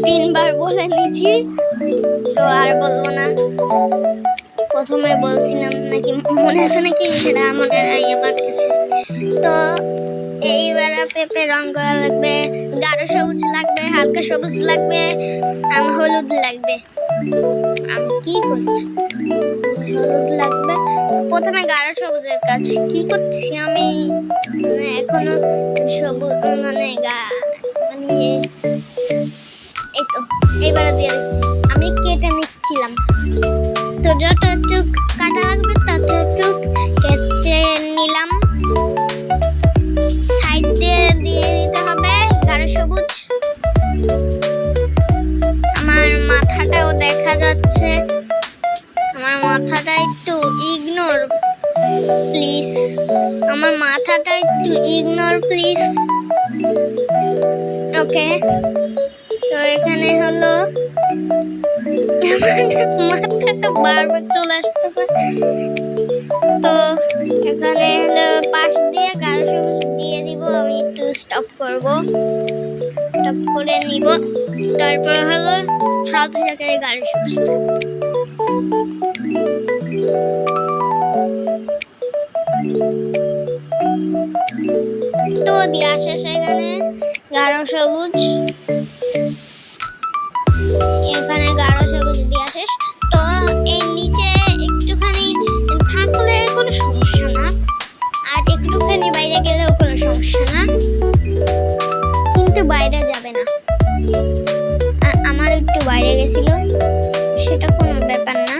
তিনবার বলে নিয়েছি, তো আর বলবো না। প্রথমে বলছিলাম নাকি, মনে আছে নাকি সেটা মনে নাই আমার কাছে। তো এইবার পেঁপে রং করা লাগবে, গাঢ় সবুজ লাগবে, হালকা সবুজ লাগবে, হলুদ লাগবে। আমি কি করছি? হলুদ লাগবে। প্রথমে গাঢ় সবুজের কাজ কি করছি আমি, এখনো সবুজ মানে এই তো এইবারে দিয়ে দিচ্ছি। আমি কেটে নিচ্ছিলাম, তো যতটুক কাটা লাগবে ততটুক কেটে নিলাম। সাইড দিয়ে দিয়ে দিতে হবে গাঢ় সবুজ। আমার মাথাটাও দেখা যাচ্ছে, আমার মাথাটা একটু ইগনোর প্লিজ, আমার মাথাটা একটু ইগনোর প্লিজ। ওকে, তো এখানে হলো মাথাটা বারবার চলে আসতেছে। তো এখানে হলো পাশ দিয়ে গাঢ় সবুজ দিয়ে দিব। আমি একটু স্টপ করব, স্টপ করে নিব। তারপর হলো সব জায়গায় গাঢ় সবুজ। তো দেওয়া শেষ এখানে গাঢ় সবুজ, এখানে গাঢ় সবুজ দেওয়া শেষ। তো এই নিচে একটুখানি থাকলে কোনো সমস্যা না, আর একটুখানি বাইরে গেলেও কোনো সমস্যা না, কিন্তু বাইরে যাবে না। আর আমার একটু বাইরে গেছিল, সেটা কোনো ব্যাপার না।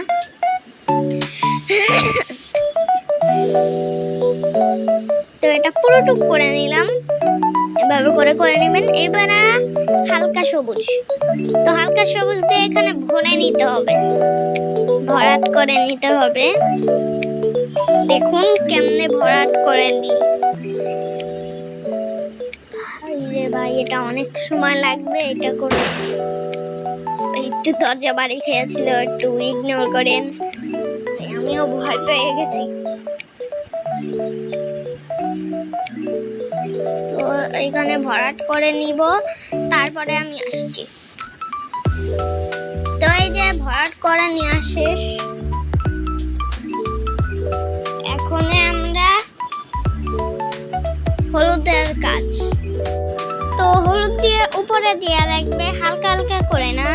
তো এটা পুরোটুক করে নিলাম, এভাবে করে নেবেন। এবারে হালকা সবুজ, তো হালকা সবুজ দিয়ে এখানে ভরে নিতে হবে, ভরাট করে নিতে হবে। দেখুন কেমনে ভরাট করে দিই। রে ভাই, এটা অনেক সময় লাগবে এটা করে। একটু দরজা বাড়ি খেয়েছিল, একটু ইগনোর করেন, আমিও ভয় পেয়ে গেছি। তো এখানে ভরাট করে নিব, তারপরে আমি আসছি। তো এই যে ভরাট করে নেওয়া শেষ। এখন আমরা হলুদের কাজ, তো হলুদ দিয়ে উপরে দেওয়া লাগবে, হালকা হালকা করে না,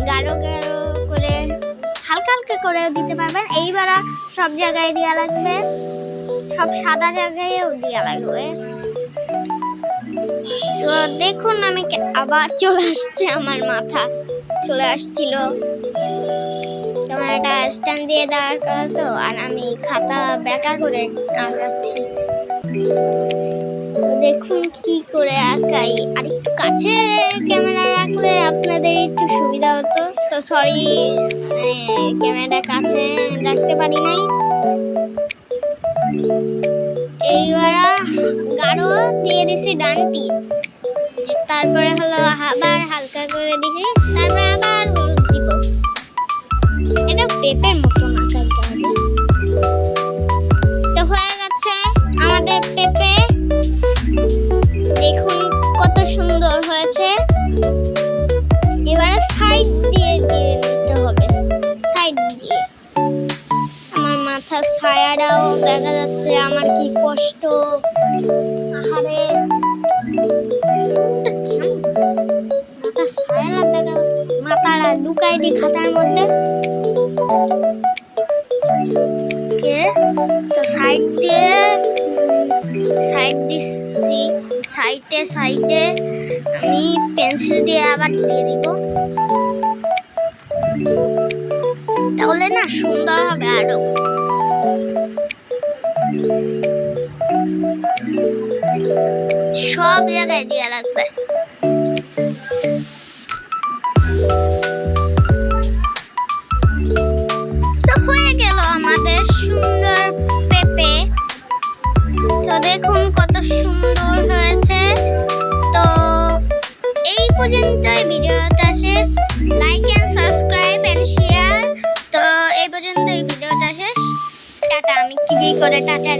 গাঢ় গাঢ় করে, হালকা হালকা করে দিতে পারবেন। এইবার সব জায়গায় দেওয়া লাগবে, সব সাদা জায়গায়ও দেওয়া লাগবে। তো দেখুন আমি আবার চলে আসছে, আমার মাথা চলে আসছিল। ক্যামেরাটা স্ট্যান্ড দিয়ে দাঁড় করা তো, আর আমি খাতা বেঁকা করে আঁকাচ্ছি। তো দেখুন কি করে আঁকাই, আর একটু কাছে ক্যামেরা রাখলে আপনাদের একটু সুবিধা হতো। তো সরি, ক্যামেরাটা কাছে রাখতে পারি নাই। এইবার গাঢ় দিয়ে দিছি ডানটি, তারপরে হলো আবার হালকা করে দিছি, তারপরে আবার হলুদ দিব। এটা পেঁপের মতো আঁকাইতে হবে। তো হয়ে গেছে আমাদের পেঁপে, দেখুন কত সুন্দর হয়েছে। এবারে সাইড দিয়ে দিয়ে নিতে হবে, সাইড দিয়ে। আমার মাথার ছায়াটাও দেখা যাচ্ছে, আমার কি কষ্ট। আহারে, মাথার ছায়াটা দেখা যাচ্ছে, মাথাটা ঢুকাই দি খাতার মধ্যে। তো সাইড দিয়ে সাইড দিচ্ছি, সাইডে সাইডে আমি পেন্সিল দিয়ে আবার দিয়ে দিব, তাহলে না সুন্দর হবে আরো। সব জায়গায় দেওয়া লাগবে। তো হয়ে গেল আমাদের সুন্দর পেঁপে। তো দেখুন কত সুন্দর হয়েছে। তো এই পর্যন্তই ভিডিওটা শেষ। Like and subscribe and share. তো এই পর্যন্তই ভিডিওটা শেষ। টাটা। আমি কি করে টাটা